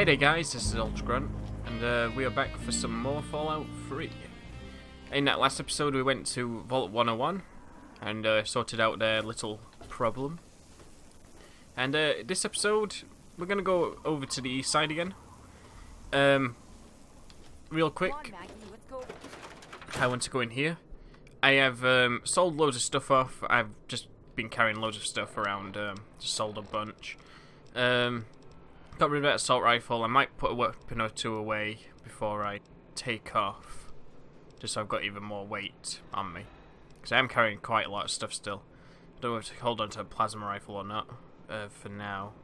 Hey there guys, this is Ultra Grunt, and we are back for some more Fallout 3. In that last episode we went to Vault 101 and sorted out their little problem. And this episode we're going to go over to the east side again. Real quick, I want to go in here. I have sold loads of stuff off. I've just been carrying loads of stuff around, just sold a bunch. Got rid of that assault rifle. I might put a weapon or two away before I take off, just so I've got even more weight on me, because I am carrying quite a lot of stuff still. I don't know if to hold on to a plasma rifle or not for now.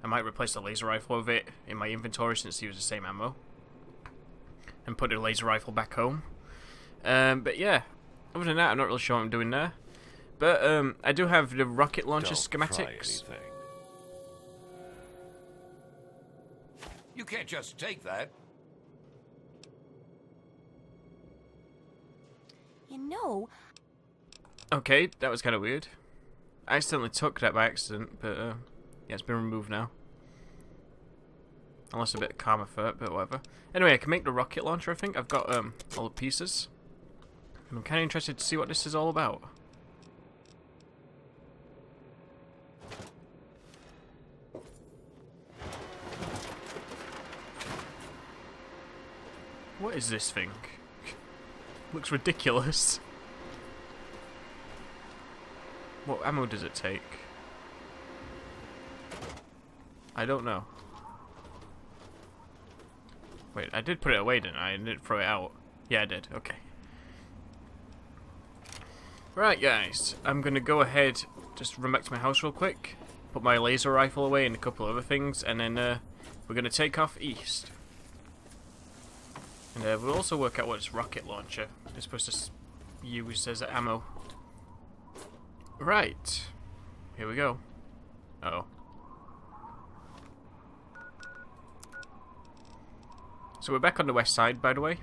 I might replace the laser rifle with it in my inventory since he was the same ammo, and put the laser rifle back home. But yeah, other than that, I'm not really sure what I'm doing there. But I do have the rocket launcher schematics. You can't just take that. You know... Okay, that was kind of weird. I accidentally took that by accident, but yeah, it's been removed now. Unless a bit of karma for it, but whatever. Anyway, I can make the rocket launcher, I think. I've got all the pieces. And I'm kind of interested to see what this is all about. What is this thing? Looks ridiculous. What ammo does it take? I don't know. Wait, I did put it away, didn't I? I didn't throw it out. Yeah, I did. Okay. Right, guys. I'm going to go ahead, just run back to my house real quick, put my laser rifle away and a couple of other things, and then we're going to take off east. And we'll also work out what this rocket launcher is supposed to use as ammo. Right. Here we go. Uh-oh. So we're back on the west side, by the way.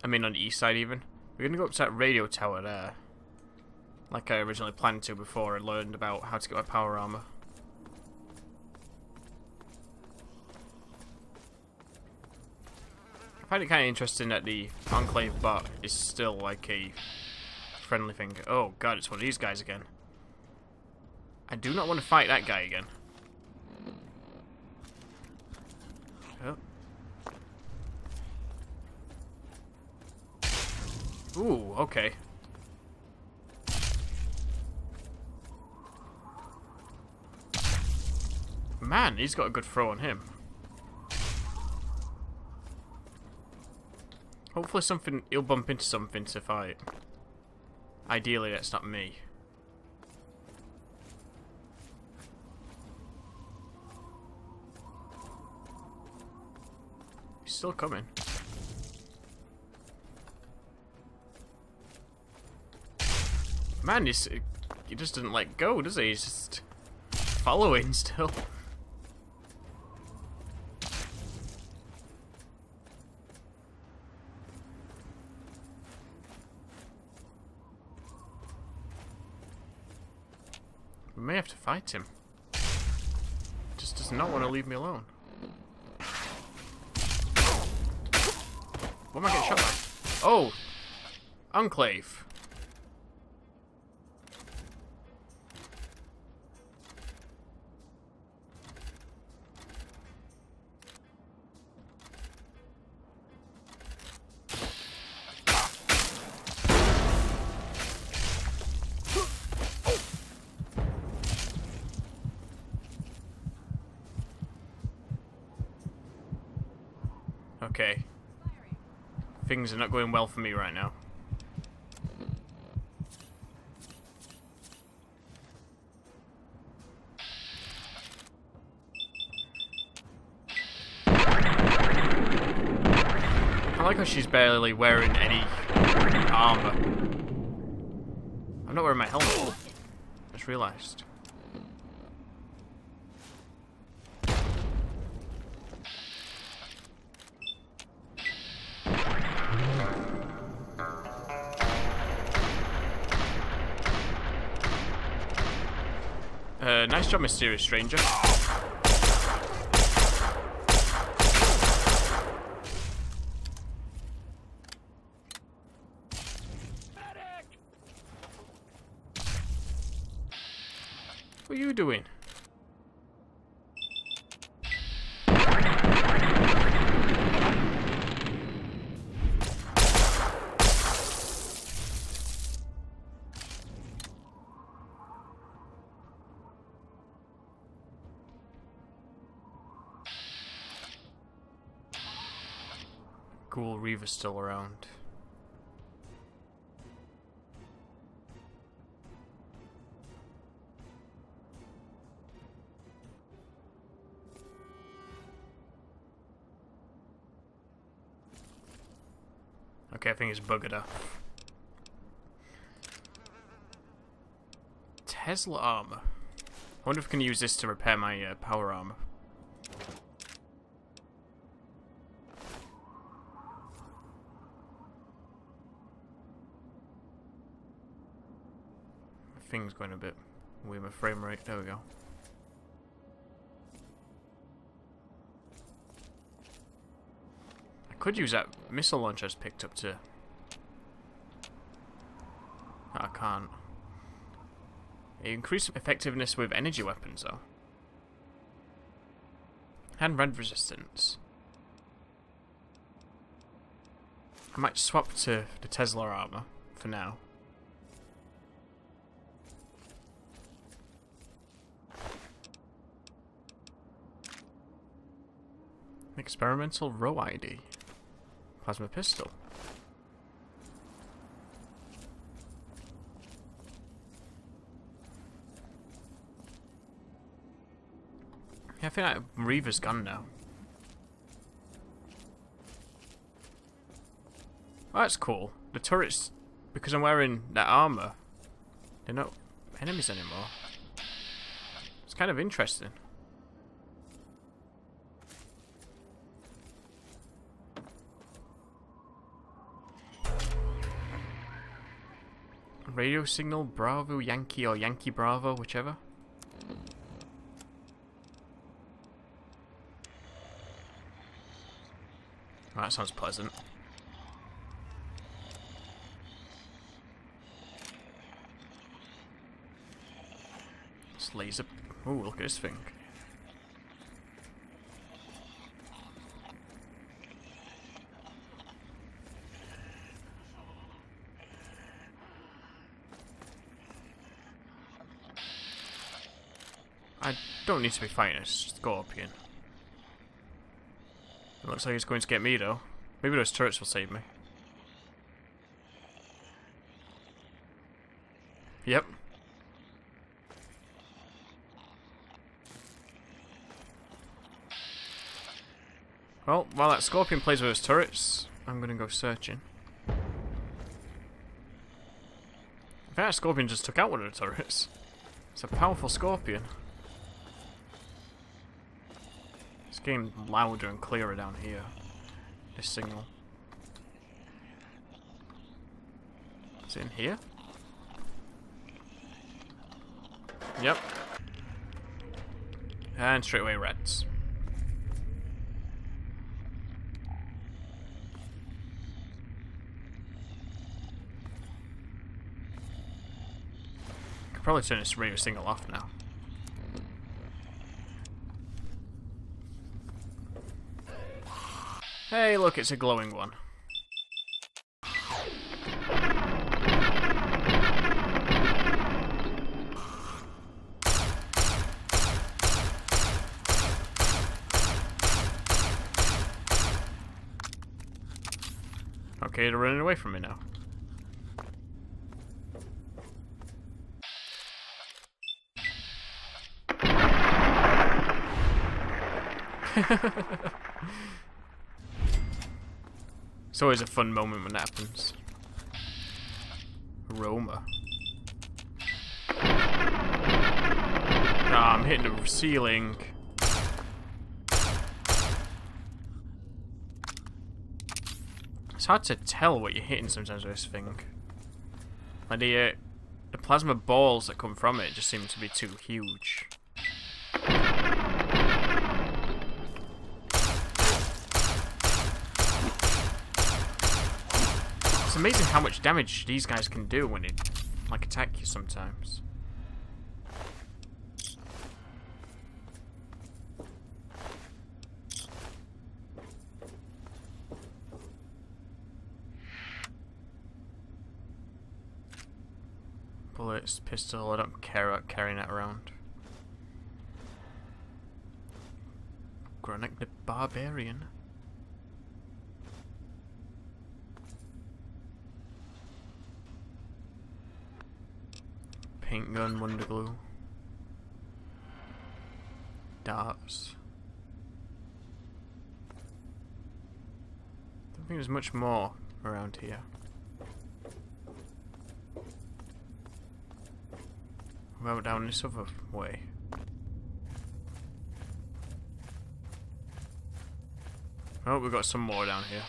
I mean on the east side even. We're going to go up to that radio tower there, like I originally planned to before I learned about how to get my power armor. I find it kind of interesting that the Enclave bot is still like a friendly thing. Oh god, it's one of these guys again. I do not want to fight that guy again. Oh. Ooh, okay. Man, he's got a good throw on him. Hopefully he'll bump into something to fight. Ideally, that's not me. He's still coming. Man, he just doesn't let go, does he? He's just following still. We may have to fight him. Just does not want to leave me alone. What am I getting shot by? Oh! Enclave. Okay. Things are not going well for me right now. I like how she's barely wearing any armor. I'm not wearing my helmet. I just realized. Nice job, mysterious stranger. What are you doing? Ghoul Reaver's still around. Okay, I think it's buggered off. Tesla armor. I wonder if I can use this to repair my power armor. My thing's going a bit weird, my frame rate. There we go. Could use that missile launcher I just picked up too. I can't. Increase effectiveness with energy weapons though. And rend resistance. I might swap to the Tesla armor for now. Experimental row ID. Plasma pistol. Yeah, I think that Reaver's gone now. Oh, that's cool. The turrets, because I'm wearing that armor, they're not enemies anymore. It's kind of interesting. Radio signal, Bravo, Yankee, or Yankee Bravo, whichever. Oh, that sounds pleasant. This laser. Ooh, look at this thing. I don't need to be fighting a scorpion. It looks like he's going to get me though. Maybe those turrets will save me. Yep. Well, while that scorpion plays with his turrets, I'm going to go searching. In fact, that scorpion just took out one of the turrets. It's a powerful scorpion. It's getting louder and clearer down here. This signal. Is it in here? Yep. And straight away reds. Could probably turn this radio signal off now. Hey, look, it's a glowing one. Okay, they're running away from me now. It's always a fun moment when that happens. Aroma. Ah, I'm hitting the ceiling. It's hard to tell what you're hitting sometimes with this thing. Like the plasma balls that come from it just seem to be too huge. It's amazing how much damage these guys can do when they like attack you sometimes. bullets, pistol. I don't care about carrying it around. Granic the Barbarian. Paint gun, wonder glue. Darts. Don't think there's much more around here. What about down this other way? Oh, we've got some more down here.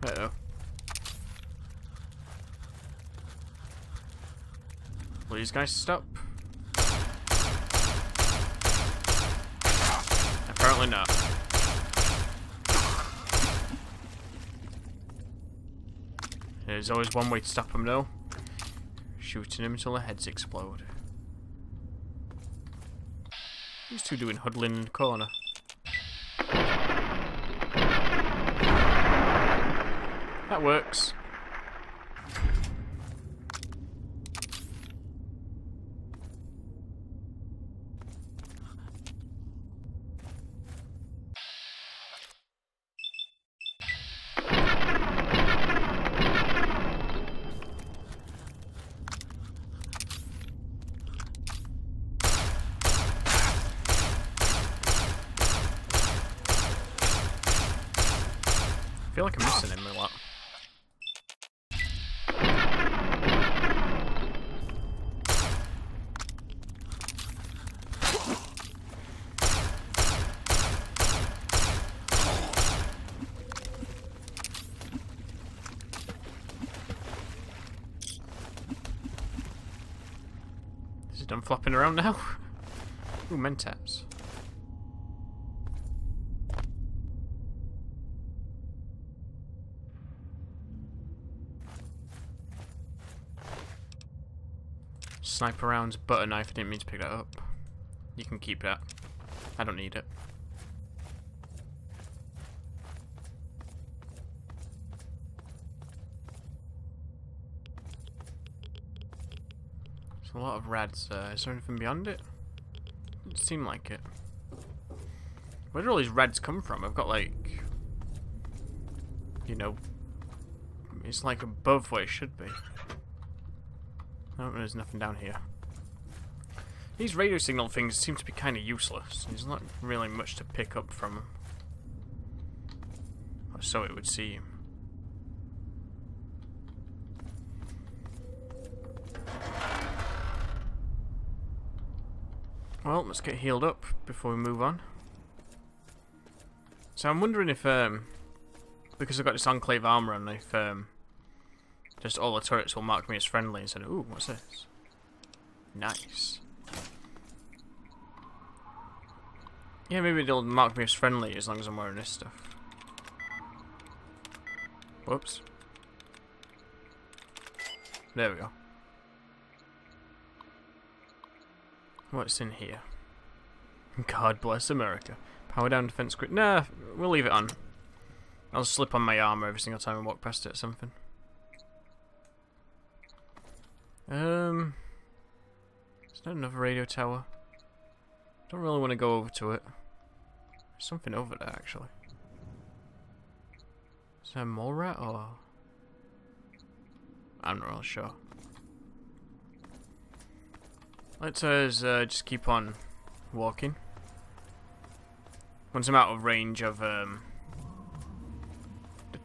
Uh-oh. Will these guys stop? Apparently not. There's always one way to stop them though. Shooting them until their heads explode. These two doing huddling in the corner. That works. I feel like I'm missing him a lot. Is it done flopping around now? Ooh, Mentats. Sniper rounds, butter knife. I didn't mean to pick that up. You can keep that. I don't need it. There's a lot of rads. Is there anything beyond it? Doesn't seem like it. Where do all these rads come from? I've got like, you know, it's like above where it should be. Oh, there's nothing down here. These radio signal things seem to be kind of useless. There's not really much to pick up from them. Or so it would seem. Well, let's get healed up before we move on. So I'm wondering if, because I've got this Enclave armor on, if just all the turrets will mark me as friendly and say, ooh, what's this? Nice. Yeah, maybe they'll mark me as friendly as long as I'm wearing this stuff. Whoops. There we go. What's in here? God bless America. Power down defense grid. Nah, we'll leave it on. I'll slip on my armor every single time I walk past it or something. Is there another radio tower? Don't really want to go over to it. There's something over there, actually. Is there a mole rat, or...? I'm not really sure. Let's just keep on walking. Once I'm out of range of the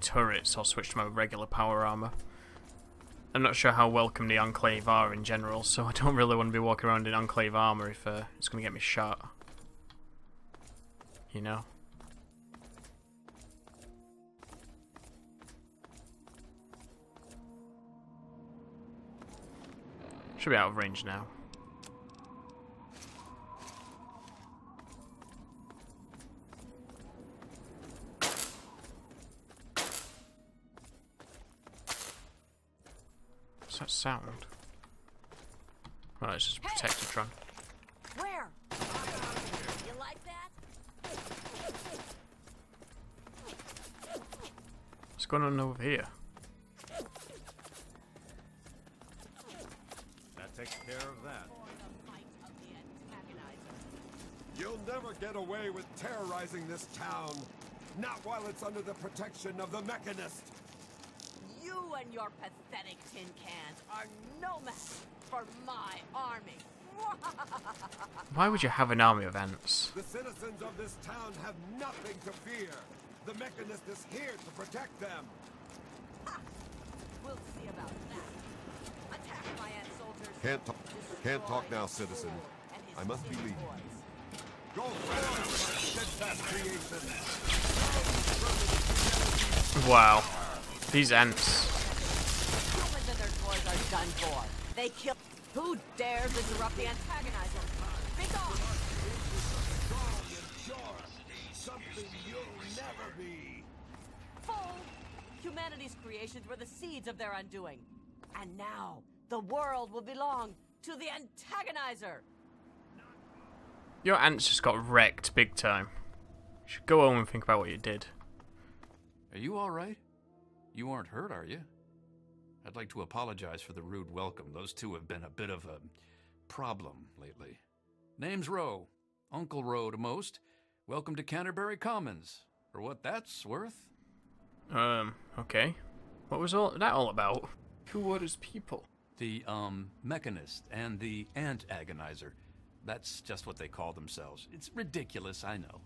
turrets, I'll switch to my regular power armor. I'm not sure how welcome the Enclave are in general, so I don't really want to be walking around in Enclave armor if it's going to get me shot. You know? Should be out of range now. What's that sound? Oh, it's just a Protectotron. Where? What's going on over here? That takes care of that. You'll never get away with terrorizing this town. Not while it's under the protection of the Mechanist. You and your pathetic tin cans are no match for my army. Why would you have an army of ants? The citizens of this town have nothing to fear. The Mechanist is here to protect them. We'll see about that. Attack my ant soldiers. Can't talk now, citizen. I must be leaving. Go forward, my steadfast creation. Wow. These ants. Humans and their toys are done for. They kill. Who dares interrupt the antagonizer? Be gone! Strong and sure. Something you'll never be. Fool! Humanity's creations were the seeds of their undoing. And now, the world will belong to the antagonizer. Your ants just got wrecked big time. You should go home and think about what you did. Are you all right? You aren't hurt, are you? I'd like to apologize for the rude welcome. Those two have been a bit of a problem lately. Name's Rowe. Uncle Rowe to most. Welcome to Canterbury Commons. For what that's worth. Okay. What was all that all about? Who were his people? The, Mechanist and the Ant Agonizer. That's just what they call themselves. It's ridiculous, I know.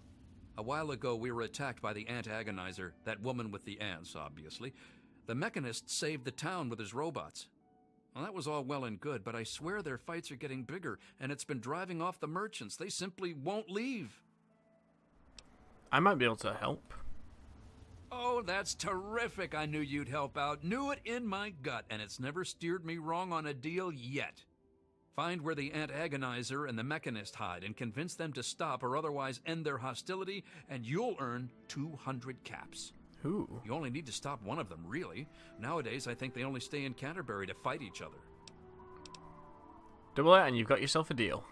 A while ago, we were attacked by the Ant Agonizer, that woman with the ants, obviously. The Mechanist saved the town with his robots. Well, that was all well and good, but I swear their fights are getting bigger, and it's been driving off the merchants. They simply won't leave. I might be able to help. Oh, that's terrific. I knew you'd help out. Knew it in my gut, and it's never steered me wrong on a deal yet. Find where the Ant Agonizer and the Mechanist hide and convince them to stop or otherwise end their hostility, and you'll earn 200 caps. Who? You only need to stop one of them, really. Nowadays, I think they only stay in Canterbury to fight each other. Double it and you've got yourself a deal.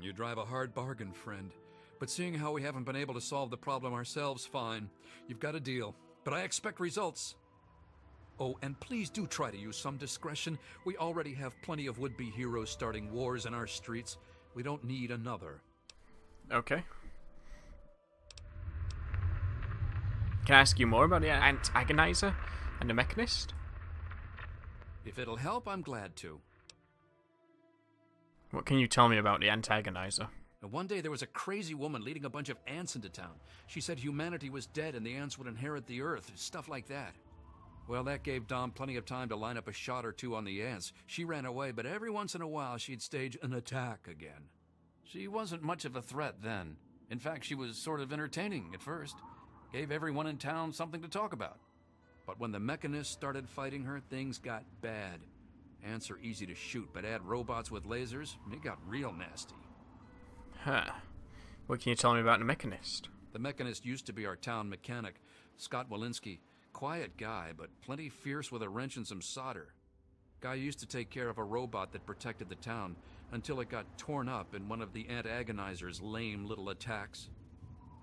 You drive a hard bargain, friend. But seeing how we haven't been able to solve the problem ourselves, fine. You've got a deal. But I expect results. Oh, and please do try to use some discretion. We already have plenty of would-be heroes starting wars in our streets. We don't need another. Okay. Can I ask you more about the Ant Agonizer and the Mechanist? If it'll help, I'm glad to. What can you tell me about the Ant Agonizer? Now, one day there was a crazy woman leading a bunch of ants into town. She said humanity was dead and the ants would inherit the earth, stuff like that. Well, that gave Dom plenty of time to line up a shot or two on the ants. She ran away, but every once in a while she'd stage an attack again. She wasn't much of a threat then. In fact, she was sort of entertaining at first. Gave everyone in town something to talk about. But when the Mechanists started fighting her, things got bad. Ants are easy to shoot, but add robots with lasers, it got real nasty. Huh. What can you tell me about the Mechanist? The Mechanist used to be our town mechanic, Scott Walensky. Quiet guy, but plenty fierce with a wrench and some solder. Guy used to take care of a robot that protected the town until it got torn up in one of the Ant Agonizer's lame little attacks.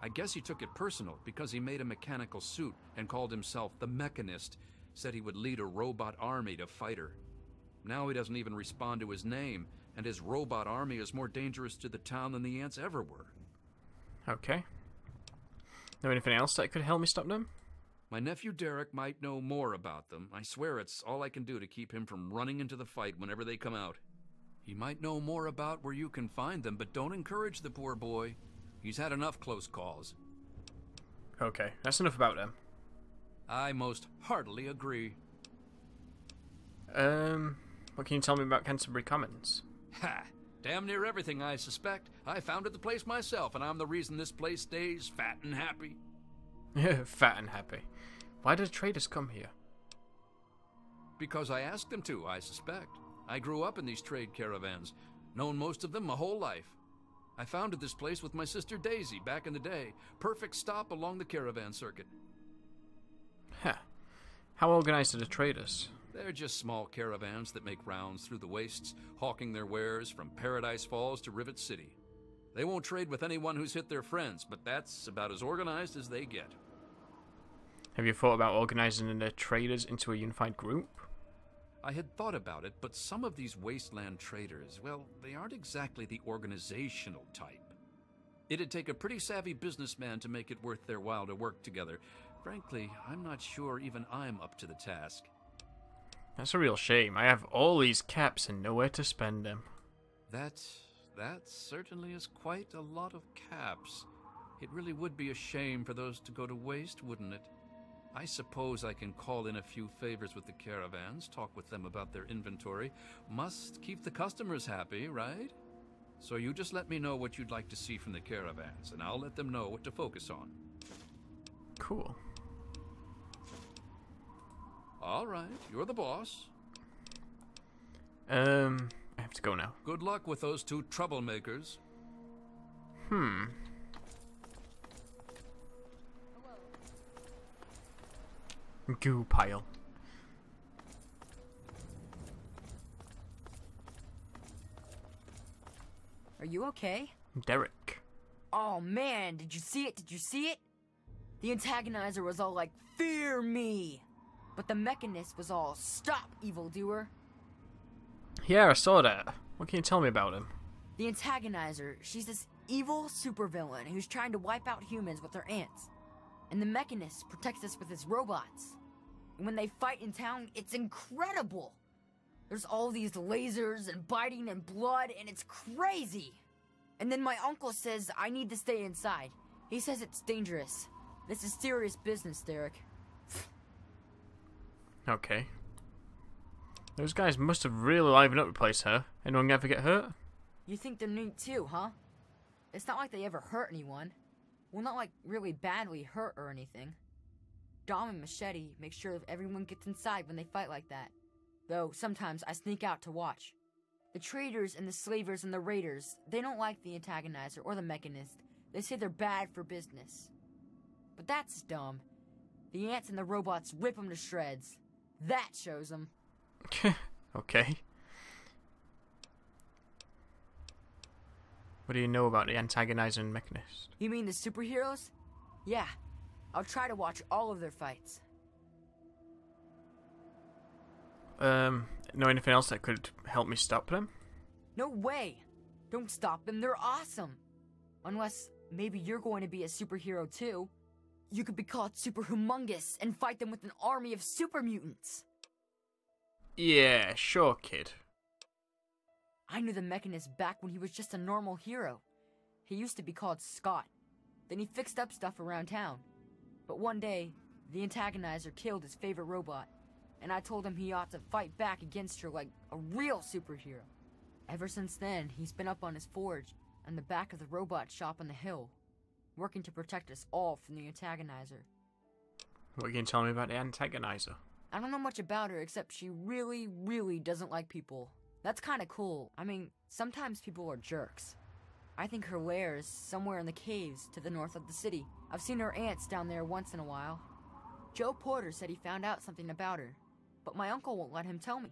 I guess he took it personal because he made a mechanical suit and called himself the Mechanist, said he would lead a robot army to fight her. Now he doesn't even respond to his name, and his robot army is more dangerous to the town than the ants ever were. Okay. Know anything else that could help me stop them? My nephew Derek might know more about them. I swear it's all I can do to keep him from running into the fight whenever they come out. He might know more about where you can find them, but don't encourage the poor boy. He's had enough close calls. Okay, that's enough about them. I most heartily agree. What can you tell me about Canterbury Commons? Ha! Damn near everything, I suspect. I founded the place myself, and I'm the reason this place stays fat and happy. Fat and happy. Why did traders come here? Because I asked them to, I suspect. I grew up in these trade caravans, known most of them my whole life. I founded this place with my sister Daisy back in the day. Perfect stop along the caravan circuit. Huh. How organized are the traders? They're just small caravans that make rounds through the wastes, hawking their wares from Paradise Falls to Rivet City. They won't trade with anyone who's hit their friends, but that's about as organized as they get. Have you thought about organizing the traders into a unified group? I had thought about it, but some of these wasteland traders, well, they aren't exactly the organizational type. It'd take a pretty savvy businessman to make it worth their while to work together. Frankly, I'm not sure even I'm up to the task. That's a real shame. I have all these caps and nowhere to spend them. That certainly is quite a lot of caps. It really would be a shame for those to go to waste, wouldn't it? I suppose I can call in a few favors with the caravans, talk with them about their inventory. Must keep the customers happy, right? So you just let me know what you'd like to see from the caravans, and I'll let them know what to focus on. Cool. All right, you're the boss. I have to go now. Good luck with those two troublemakers. Goo pile. Are you okay? Derek. Oh man, did you see it? Did you see it? The antagonizer was all like, "Fear me!" But the mechanist was all, "Stop, evildoer!" Yeah, I saw that. What can you tell me about him? The antagonizer, she's this evil supervillain who's trying to wipe out humans with her ants. And the mechanist protects us with his robots. And when they fight in town, it's incredible! There's all these lasers and biting and blood, and it's crazy! And then my uncle says I need to stay inside. He says it's dangerous. This is serious business, Derek. Okay. Those guys must have really livened up the place, huh? Anyone ever get hurt? You think they're neat too, huh? It's not like they ever hurt anyone. Well, not like really badly hurt or anything. Dom and Machete make sure that everyone gets inside when they fight like that. Though sometimes I sneak out to watch. The traders and the slavers and the raiders, they don't like the antagonizer or the mechanist. They say they're bad for business. But that's dumb. The ants and the robots rip them to shreds. That shows them. Okay. What do you know about the antagonizer and mechanist? You mean the superheroes? Yeah. I'll try to watch all of their fights. Know anything else that could help me stop them? No way! Don't stop them, they're awesome! Unless maybe you're going to be a superhero too. You could be called super humongous and fight them with an army of super mutants. Yeah, sure, kid. I knew the mechanist back when he was just a normal hero. He used to be called Scott. Then he fixed up stuff around town. But one day, the antagonizer killed his favorite robot, and I told him he ought to fight back against her like a real superhero. Ever since then, he's been up on his forge and the back of the robot shop on the hill, working to protect us all from the antagonizer. What can you tell me about the antagonizer? I don't know much about her except she really, really doesn't like people. That's kinda cool. I mean, sometimes people are jerks. I think her lair is somewhere in the caves to the north of the city. I've seen her ants down there once in a while. Joe Porter said he found out something about her, but my uncle won't let him tell me.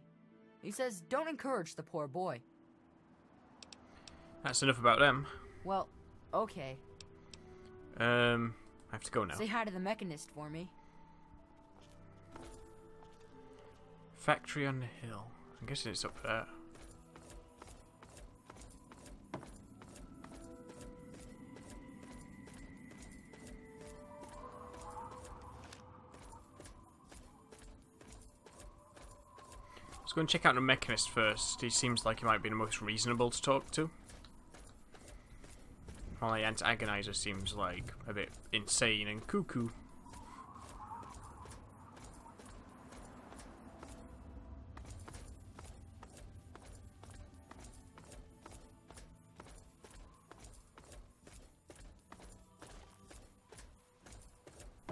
He says don't encourage the poor boy. That's enough about them. Well, okay. I have to go now. Say hi to the mechanist for me. Factory on the hill. I'm guessing it's up there. Let's go and check out the mechanist first. He seems like he might be the most reasonable to talk to. While the antagonizer seems like a bit insane and cuckoo.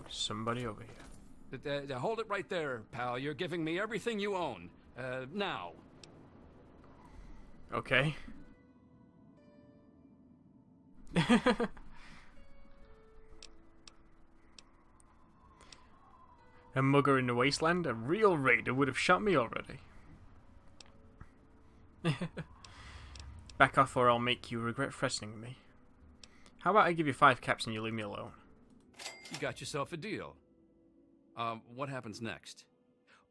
Somebody over here. Hold it right there, pal. You're giving me everything you own. Now. Okay. A mugger in the wasteland? A real raider would have shot me already. Back off or I'll make you regret threatening me. How about I give you 5 caps and you leave me alone? You got yourself a deal. What happens next?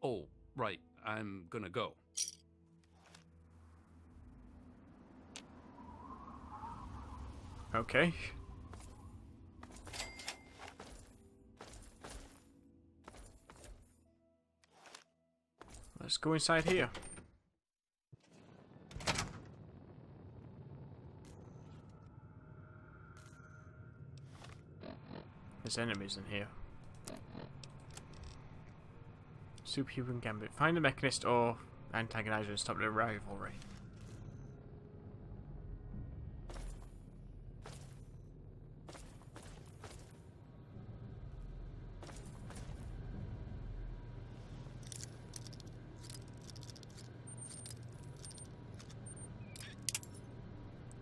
Oh, right. I'm gonna go. Okay. Let's go inside here. There's enemies in here. Superhuman Gambit. Find the Mechanist or Antagonizer and stop the rivalry.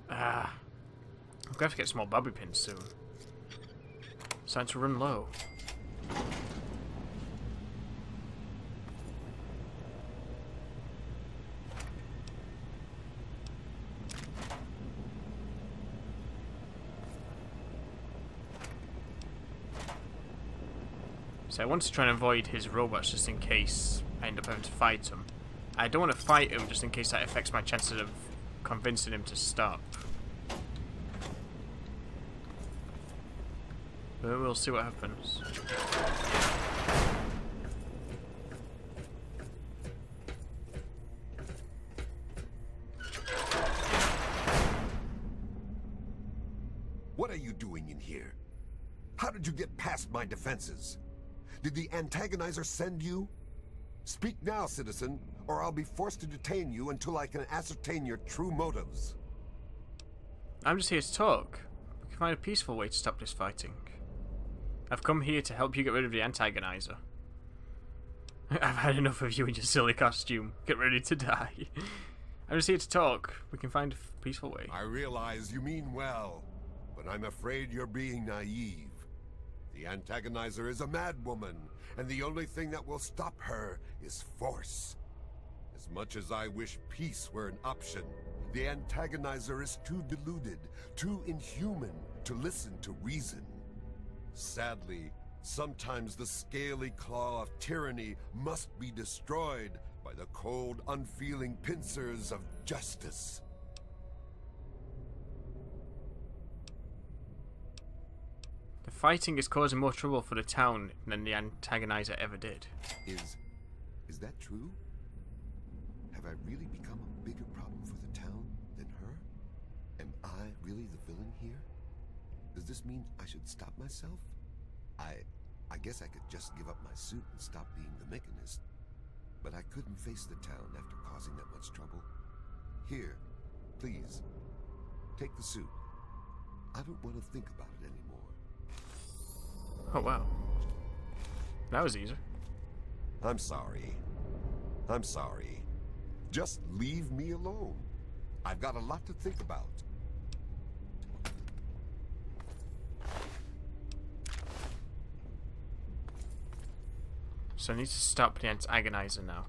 Ah. I'm gonna have to get some more bobby pins soon. Starting to run low. So I want to try and avoid his robots just in case I end up having to fight him. I don't want to fight him just in case that affects my chances of convincing him to stop. But we'll see what happens. What are you doing in here? How did you get past my defenses? Did the Antagonizer send you? Speak now, citizen, or I'll be forced to detain you until I can ascertain your true motives. I'm just here to talk. We can find a peaceful way to stop this fighting. I've come here to help you get rid of the Antagonizer. I've had enough of you in your silly costume. Get ready to die. I'm just here to talk. We can find a peaceful way. I realize you mean well, but I'm afraid you're being naive. The Antagonizer is a madwoman, and the only thing that will stop her is force. As much as I wish peace were an option, the Antagonizer is too deluded, too inhuman to listen to reason. Sadly, sometimes the scaly claw of tyranny must be destroyed by the cold, unfeeling pincers of justice. The fighting is causing more trouble for the town than the Antagonizer ever did. Is that true? Have I really become a bigger problem for the town than her? Am I really the villain here? Does this mean I should stop myself? I guess I could just give up my suit and stop being the Mechanist. But I couldn't face the town after causing that much trouble. Here, please, take the suit. I don't want to think about it anymore. Oh wow. That was easy. I'm sorry. I'm sorry. Just leave me alone. I've got a lot to think about. So I need to stop the Antagonizer now.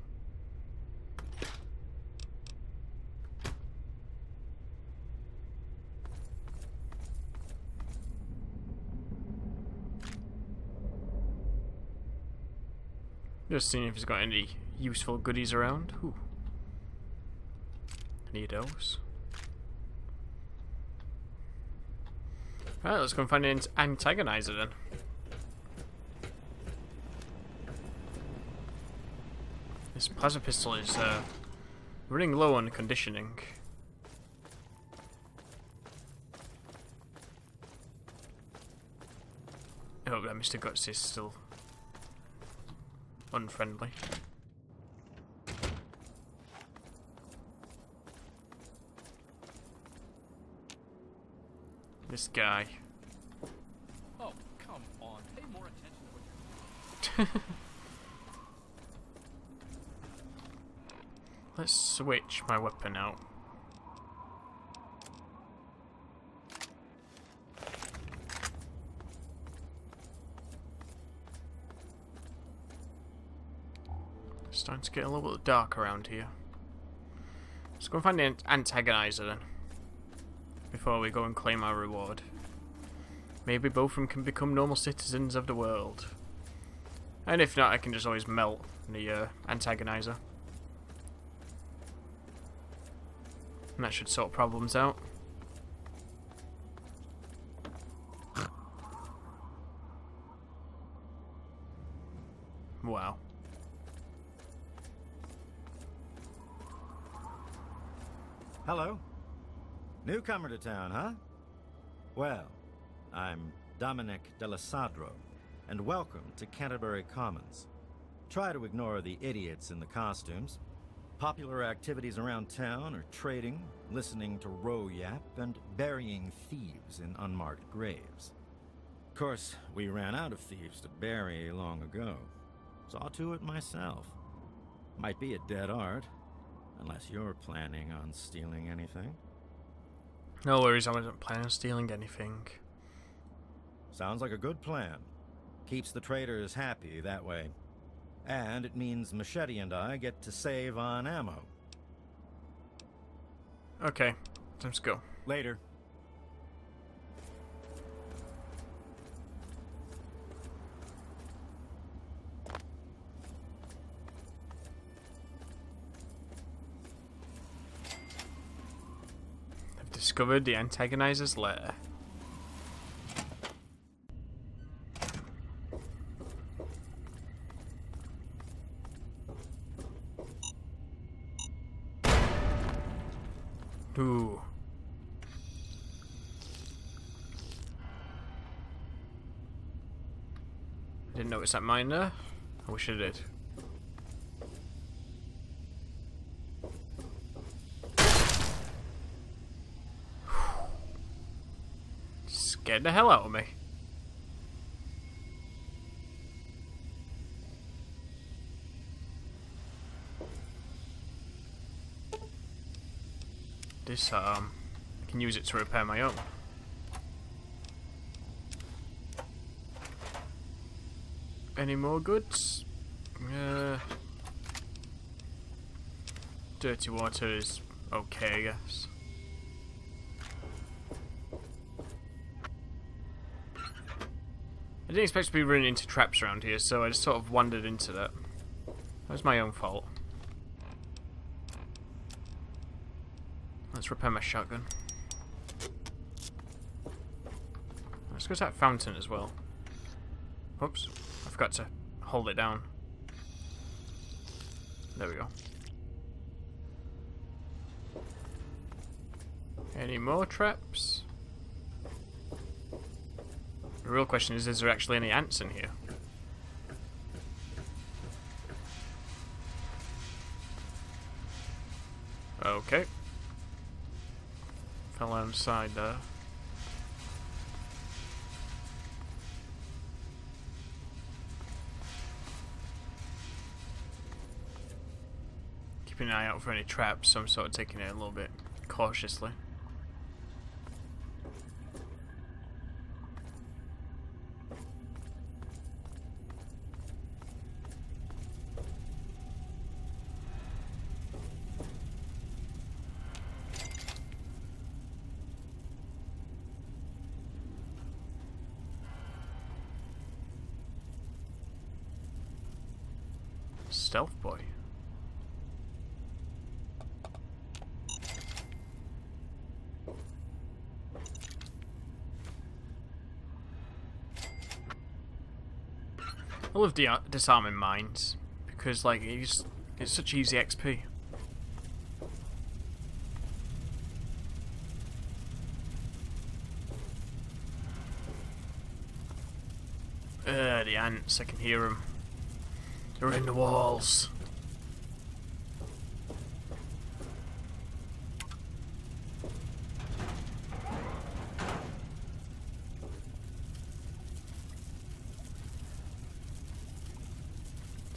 Just seeing if he's got any useful goodies around. Ooh. Any of those? Alright, let's go and find an Antagonizer then. This plasma pistol is running low on conditioning. I hope that Mr. Guts is still unfriendly. This guy. Oh, come on. Pay more attention to what you're doing. Let's switch my weapon out. It's starting to get a little bit dark around here. Let's go and find the Antagonizer then, before we go and claim our reward. Maybe both of them can become normal citizens of the world. And if not, I can just always melt the antagonizer. And that should sort problems out. Wow. Hello. Newcomer to town, huh? Well, I'm Dominic Delasadro, and welcome to Canterbury Commons. Try to ignore the idiots in the costumes. Popular activities around town are trading, listening to row yap, and burying thieves in unmarked graves. Of course, we ran out of thieves to bury long ago. Saw to it myself. Might be a dead art, unless you're planning on stealing anything. No worries, I wasn't planning on stealing anything. Sounds like a good plan. Keeps the traders happy that way. And it means Machete and I get to save on ammo. Okay, let's go. Later. I've discovered the antagonizer's lair. Ooh. I didn't notice that mine there. I wish I did. Scared the hell out of me. Disarm. I can use it to repair my own. Any more goods? Dirty water is okay, I guess. I didn't expect to be running into traps around here, so I just sort of wandered into that. That was my own fault. Let's repair my shotgun. Let's go to that fountain as well. Oops, I forgot to hold it down. There we go. Any more traps? The real question is there actually any ants in here? Okay. Fell on the side there. Keeping an eye out for any traps, so I'm sort of taking it a little bit cautiously. Stealth boy. I love disarming mines because, like, it's such easy XP. The ants, I can hear them. They're in the walls.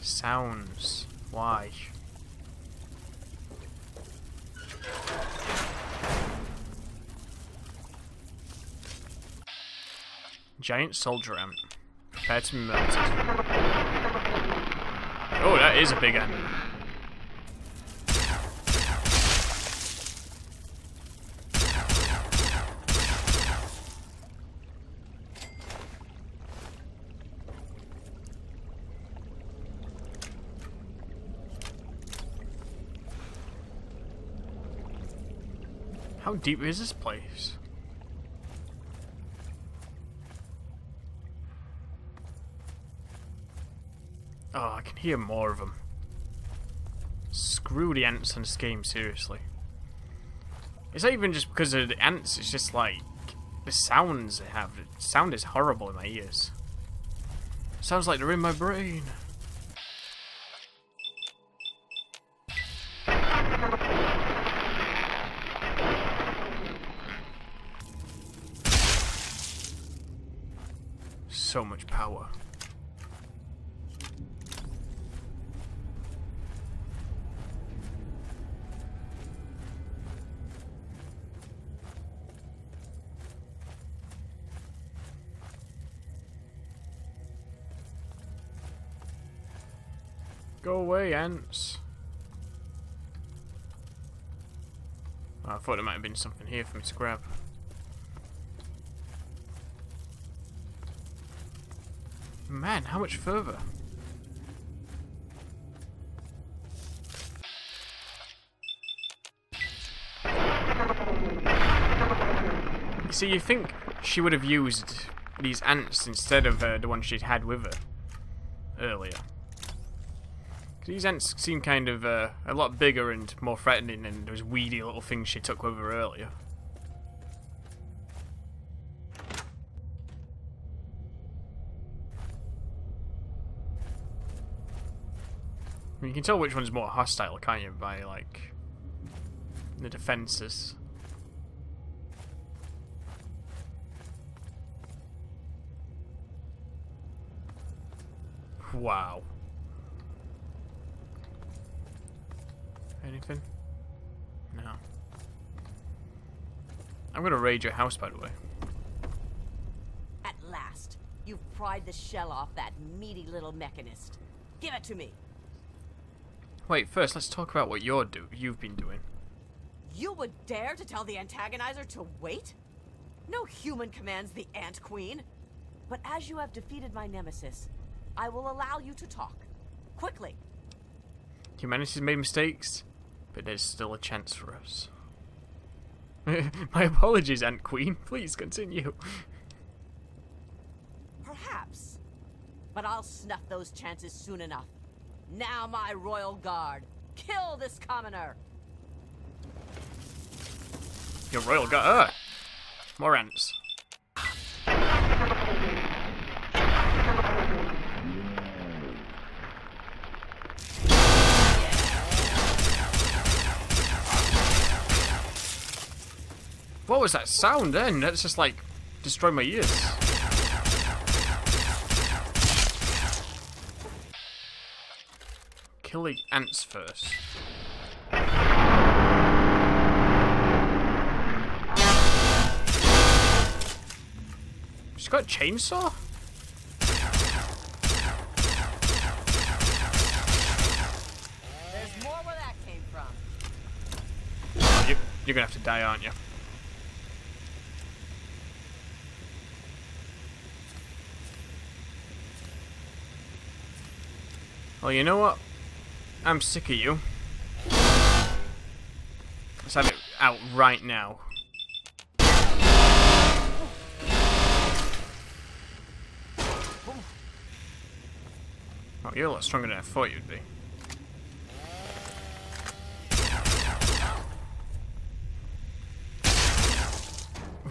Sounds. Why? Giant soldier ant. Prepare to be melted. Oh, that is a big ant. How deep is this place? Oh, I can hear more of them. Screw the ants in this game, seriously. It's not even just because of the ants, it's just like the sounds they have. The sound is horrible in my ears. Sounds like they're in my brain. So much power. Go away, ants. Oh, I thought there might have been something here for me to grab. Man, how much further? See, you think she would have used these ants instead of the one she'd had with her earlier. These ants seem kind of a lot bigger and more threatening than those weedy little things she took with her earlier. I mean, you can tell which one's more hostile, can't you, by, like, the defenses. Wow. Anything? No. I'm gonna raid your house, by the way. At last, you've pried the shell off that meaty little mechanist. Give it to me. Wait, first let's talk about what you've been doing. You would dare to tell the antagonizer to wait? No human commands the Ant Queen. But as you have defeated my nemesis, I will allow you to talk. Quickly. Humanity's made mistakes, but there's still a chance for us. My apologies, Ant Queen. Please continue. Perhaps. But I'll snuff those chances soon enough. Now, my royal guard, kill this commoner! Your royal guard. More ants. What was that sound then? That's just like destroyed my ears. Kill the ants first. She's got a chainsaw? There's more where that came from. Oh, you're gonna have to die, aren't you? Well, you know what? I'm sick of you. Let's have it out right now. Oh, you're a lot stronger than I thought you'd be.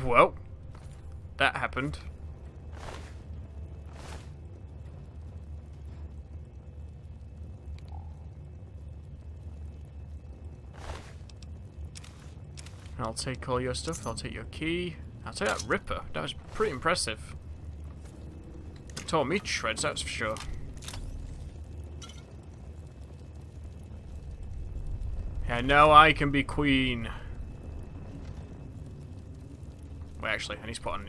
Well, that happened. I'll take all your stuff, I'll take your key. I'll take that Ripper, that was pretty impressive. It tore me to shreds, that's for sure. Yeah, now I can be queen. Wait, actually, I need to put on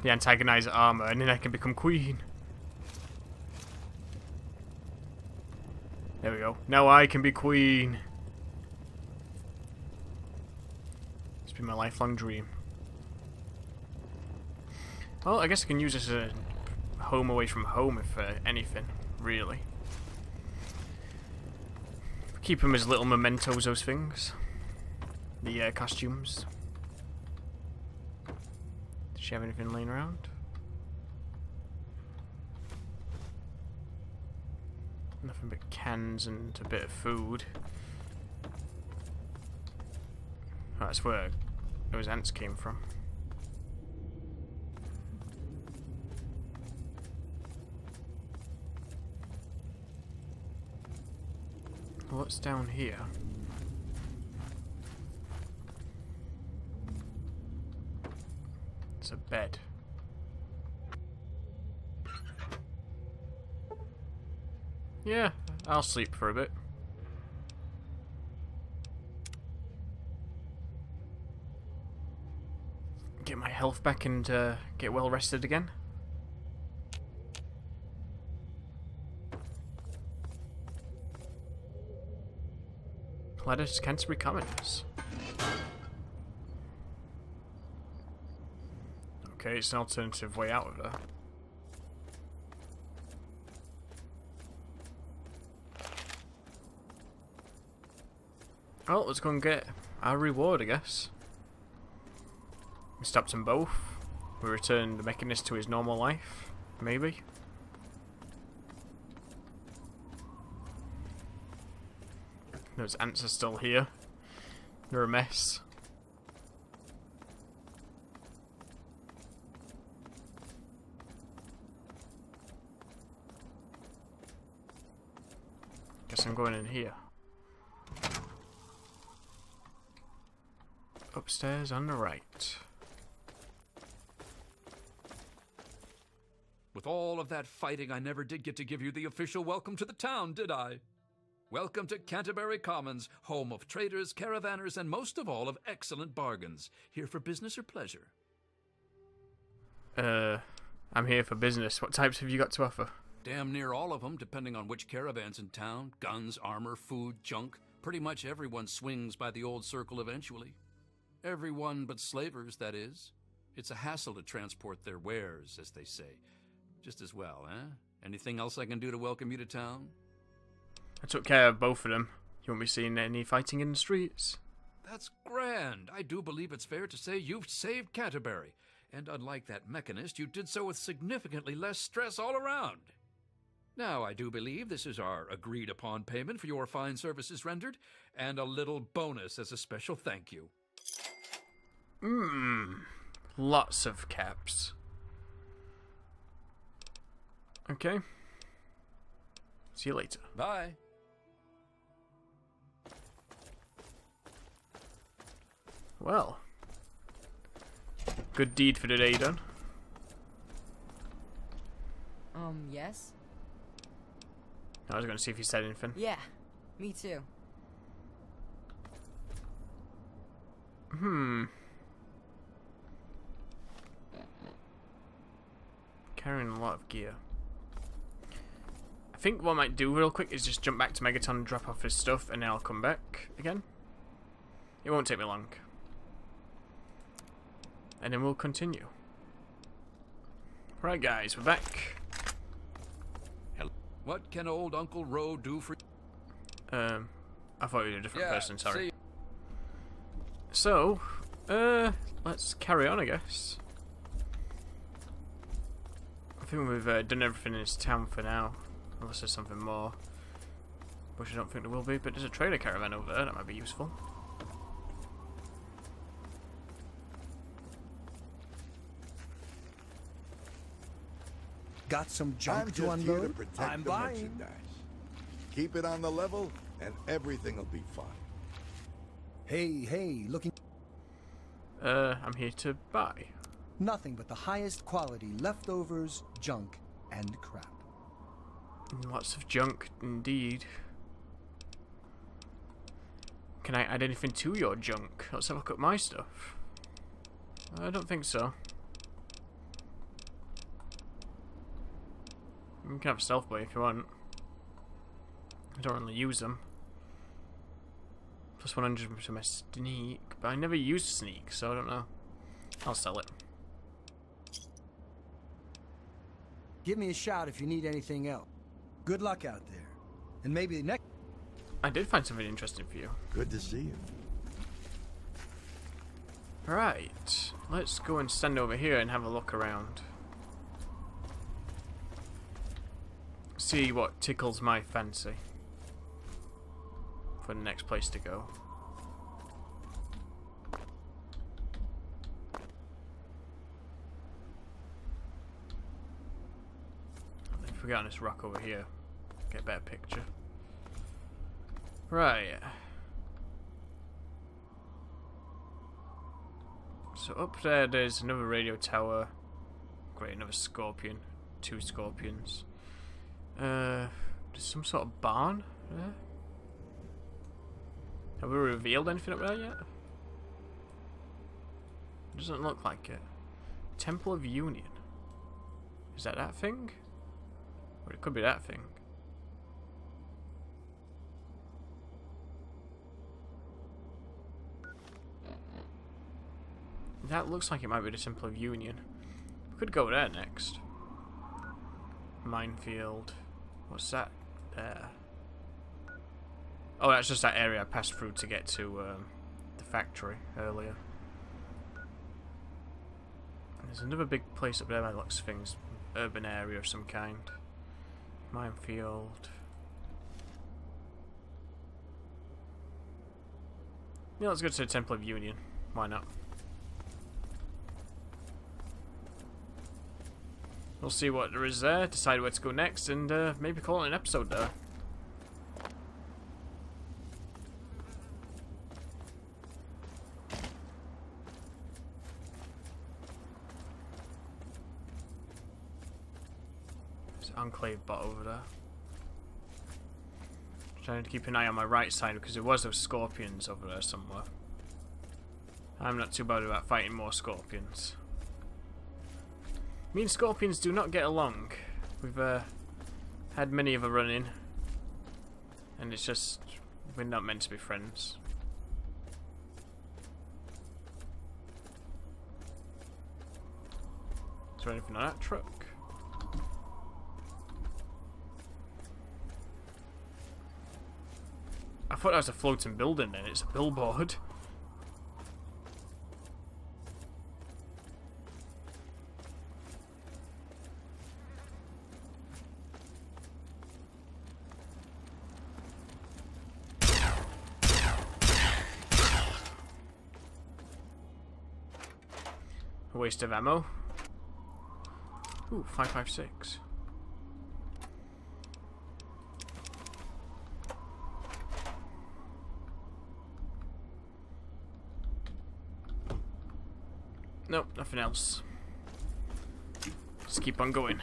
the antagonizer armor, and then I can become queen. There we go. Now I can be queen. It's been my lifelong dream. Well, I guess I can use this as a home away from home, if anything, really. Keep them as little mementos, those things. the costumes. Does she have anything laying around? Nothing but cans and a bit of food. Oh, that's where those ants came from. What's down here? It's a bed. Yeah, I'll sleep for a bit. Get my health back and get well rested again. Ladder to Canterbury Commons. Okay, it's an alternative way out of there. Oh, let's go and get our reward, I guess. We stopped them both. We returned the Mechanist to his normal life. Maybe. Those ants are still here. They're a mess. Guess I'm going in here. Upstairs on the right. With all of that fighting, I never did get to give you the official welcome to the town, did I? Welcome to Canterbury Commons, home of traders, caravanners, and most of all, of excellent bargains. Here for business or pleasure? I'm here for business. What types have you got to offer? Damn near all of them, depending on which caravan's in town. Guns, armor, food, junk. Pretty much everyone swings by the old circle eventually. Everyone but slavers, that is. It's a hassle to transport their wares, as they say. Just as well, eh? Anything else I can do to welcome you to town? I took care of both of them. You won't be seeing any fighting in the streets. That's grand. I do believe it's fair to say you've saved Canterbury. And unlike that Mechanist, you did so with significantly less stress all around. Now, I do believe this is our agreed-upon payment for your fine services rendered, and a little bonus as a special thank you. Lots of caps. Okay. See you later. Bye. Well. Good deed for the day done. Yes? I was going to see if you said anything. Yeah, me too. Carrying a lot of gear. I think what I might do real quick is just jump back to Megaton and drop off his stuff, and then I'll come back again. It won't take me long. And then we'll continue. Right guys, we're back. What can old Uncle Ro do for you? I thought you were a different person, sorry. See. So, let's carry on, I guess. I think we've done everything in this town for now. Unless there's something more. Which I don't think there will be, but there's a trader caravan over there that might be useful. Got some junk I'm to just here to unload? protect I'm the buying. merchandise. Keep it on the level, and everything will be fine. Hey, looking... I'm here to buy. Nothing but the highest quality leftovers, junk, and crap. Lots of junk, indeed. Can I add anything to your junk? Let's have a look at my stuff. I don't think so. You can have a stealth blade if you want. I don't really use them. Plus 100 to my sneak, but I never used sneak, so I don't know. I'll sell it. Give me a shout if you need anything else. Good luck out there. And maybe next... I did find something interesting for you. Good to see you. Right, let's go and stand over here and have a look around. See what tickles my fancy for the next place to go. I've forgotten this rock over here. Get a better picture. Right. So up there, there's another radio tower. Great, another scorpion. 2 scorpions. There's some sort of barn there. Have we revealed anything up there yet? Doesn't look like it. Temple of Union. Is that thing? Or it could be that thing. That looks like it might be the Temple of Union. We could go there next. Minefield. What's that there? Oh, that's just that area I passed through to get to the factory earlier. And there's another big place up there by looks of things. Urban area of some kind. Minefield. Yeah, let's go to the Temple of Union. Why not? We'll see what there is there, decide where to go next, and maybe call it an episode there. There's an Enclave bot over there. Trying to keep an eye on my right side because there was those scorpions over there somewhere. I'm not too bad about fighting more scorpions. Me and scorpions do not get along. We've had many of a run-in, and it's just we're not meant to be friends. Is there anything on that truck? I thought that was a floating building then. It's a billboard. A waste of ammo. Ooh, 5.56. Nope, nothing else. Just keep on going.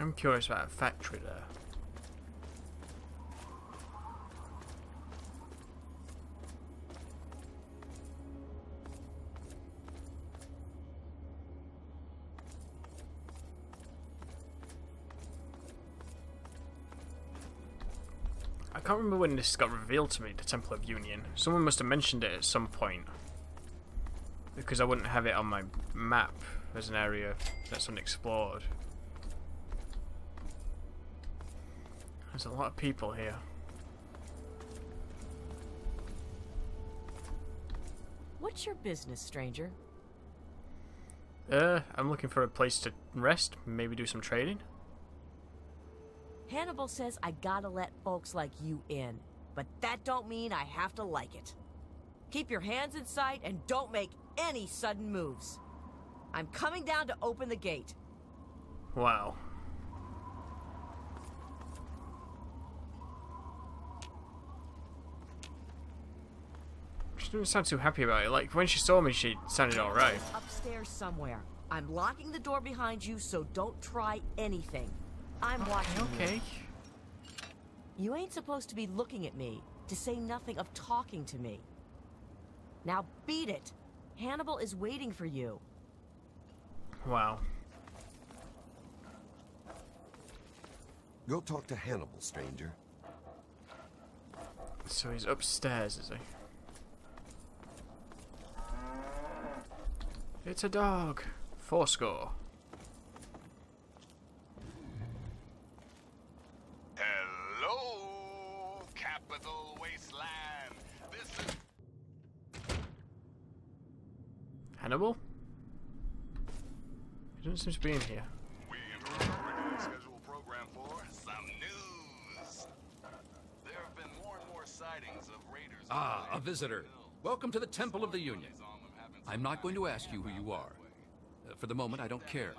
I'm curious about a factory there. I can't remember when this got revealed to me, the Temple of Union. Someone must have mentioned it at some point. Because I wouldn't have it on my map as an area that's unexplored. There's a lot of people here. What's your business, stranger? I'm looking for a place to rest, maybe do some trading. Hannibal says I gotta let folks like you in, but that don't mean I have to like it. Keep your hands in sight and don't make any sudden moves. I'm coming down to open the gate. Wow. She didn't sound too happy about it. Like, when she saw me, she sounded alright. Upstairs somewhere. I'm locking the door behind you, so don't try anything. I'm watching Okay. you. You ain't supposed to be looking at me, to say nothing of talking to me. Now beat it. Hannibal is waiting for you. Wow. Go talk to Hannibal, stranger. So he's upstairs, is he? It's a dog. 4 score. Hello, Capital Wasteland. This is Hannibal? He doesn't seem to be in here. we interrupt our regularly scheduled program for some news. There have been more and more sightings of raiders. Ah, a visitor. Welcome to the Temple of the Union. I'm not going to ask you who you are. For the moment, I don't care.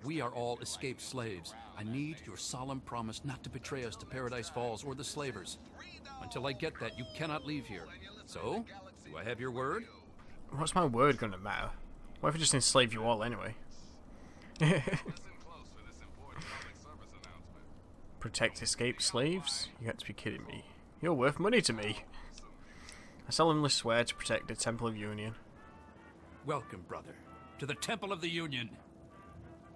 We are all escaped slaves. I need your solemn promise not to betray us to Paradise Falls or the slavers. Until I get that, you cannot leave here. So, do I have your word? What's my word gonna matter? What if I just enslave you all anyway? Protect escaped slaves? You got to be kidding me. You're worth money to me. I solemnly swear to protect the Temple of Union. Welcome, brother, to the Temple of the Union.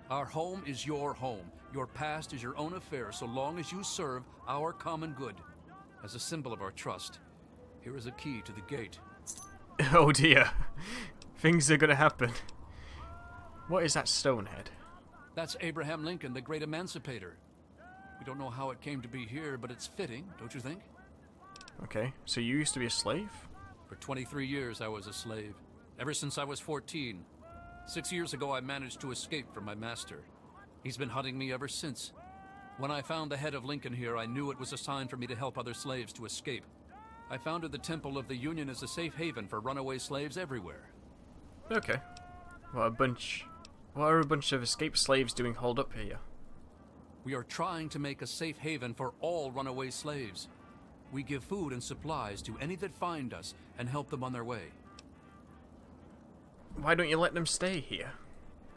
Our home is your home. Your past is your own affair so long as you serve our common good. As a symbol of our trust, here is a key to the gate. Oh dear. Things are gonna happen. What is that stone head? That's Abraham Lincoln, the great emancipator. We don't know how it came to be here, but it's fitting, don't you think? Okay, so you used to be a slave? For 23 years I was a slave. Ever since I was 14. 6 years ago I managed to escape from my master. He's been hunting me ever since. When I found the head of Lincoln here, I knew it was a sign for me to help other slaves to escape. I founded the Temple of the Union as a safe haven for runaway slaves everywhere. Okay. What are a bunch of escaped slaves doing holed up here? We are trying to make a safe haven for all runaway slaves. We give food and supplies to any that find us and help them on their way. Why don't you let them stay here?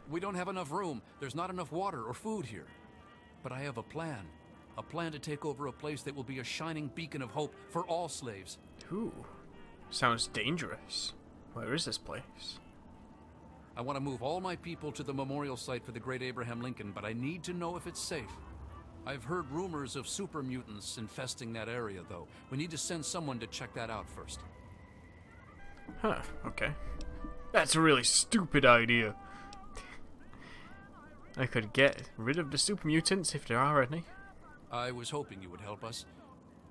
We don't have enough room. There's not enough water or food here. But I have a plan. A plan to take over a place that will be a shining beacon of hope for all slaves. Ooh. Sounds dangerous. Where is this place? I want to move all my people to the memorial site for the great Abraham Lincoln, but I need to know if it's safe. I've heard rumors of super mutants infesting that area, though. We need to send someone to check that out first. Huh, okay. That's a really stupid idea. I could get rid of the super mutants if there are any. I was hoping you would help us.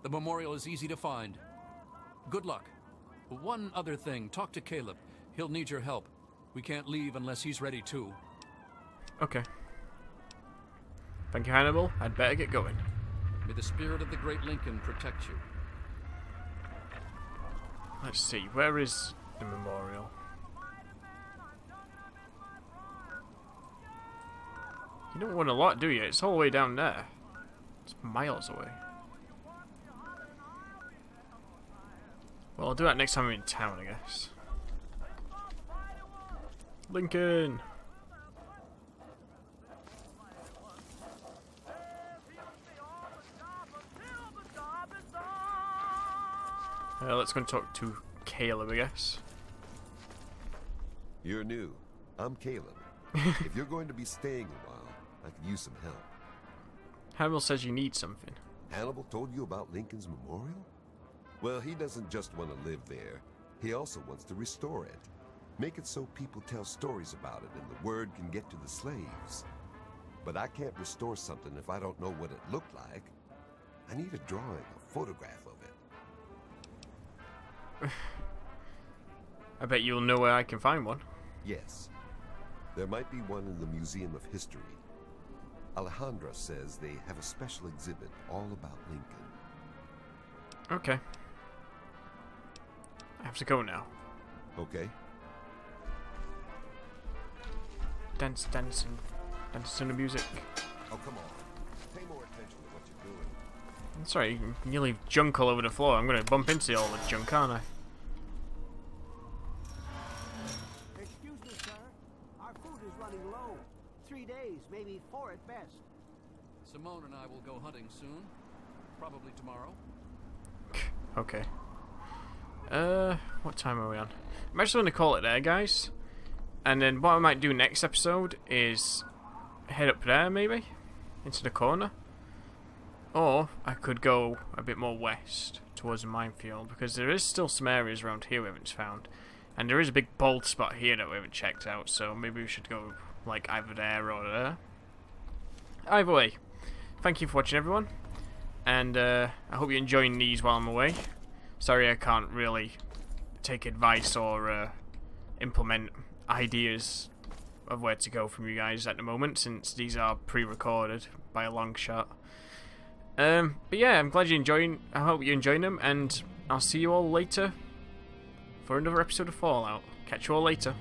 The memorial is easy to find. Good luck. One other thing, talk to Caleb. He'll need your help. We can't leave unless he's ready too. Okay. Thank you, Hannibal. I'd better get going. May the spirit of the great Lincoln protect you. Let's see, where is the memorial? You don't want a lot, do you? It's all the way down there. It's miles away. Well, I'll do that next time I'm in town, I guess. Lincoln! Let's go and talk to Caleb, I guess. You're new. I'm Caleb. If you're going to be staying a while, I could use some help. Hannibal says you need something. Hannibal told you about Lincoln's memorial? Well, he doesn't just want to live there. He also wants to restore it. Make it so people tell stories about it and the word can get to the slaves. But I can't restore something if I don't know what it looked like. I need a drawing, a photograph of it. I bet you'll know where I can find one. Yes. There might be one in the Museum of History. Alejandra says they have a special exhibit all about Lincoln. Okay. I have to go now. Okay. Dance to the music. Oh, come on. Pay more attention to what you're doing. I'm sorry, you leave junk all over the floor. I'm going to bump into all the junk, aren't I? Excuse me, sir. Our food is running low. 3 days, maybe 4 at best. Simone and I will go hunting soon. Probably tomorrow. Okay. What time are we on? I'm actually going to call it there, guys. And then what I might do next episode is head up there, maybe? Into the corner. Or I could go a bit more west towards the minefield, because there is still some areas around here we haven't found. And there is a big bald spot here that we haven't checked out, so maybe we should go like either there or there. Either way, thank you for watching, everyone, and I hope you're enjoying these while I'm away. Sorry I can't really take advice or implement ideas of where to go from you guys at the moment, since these are pre-recorded by a long shot. But yeah, I'm glad you're enjoying. I hope you're enjoying them, and I'll see you all later for another episode of Fallout. Catch you all later.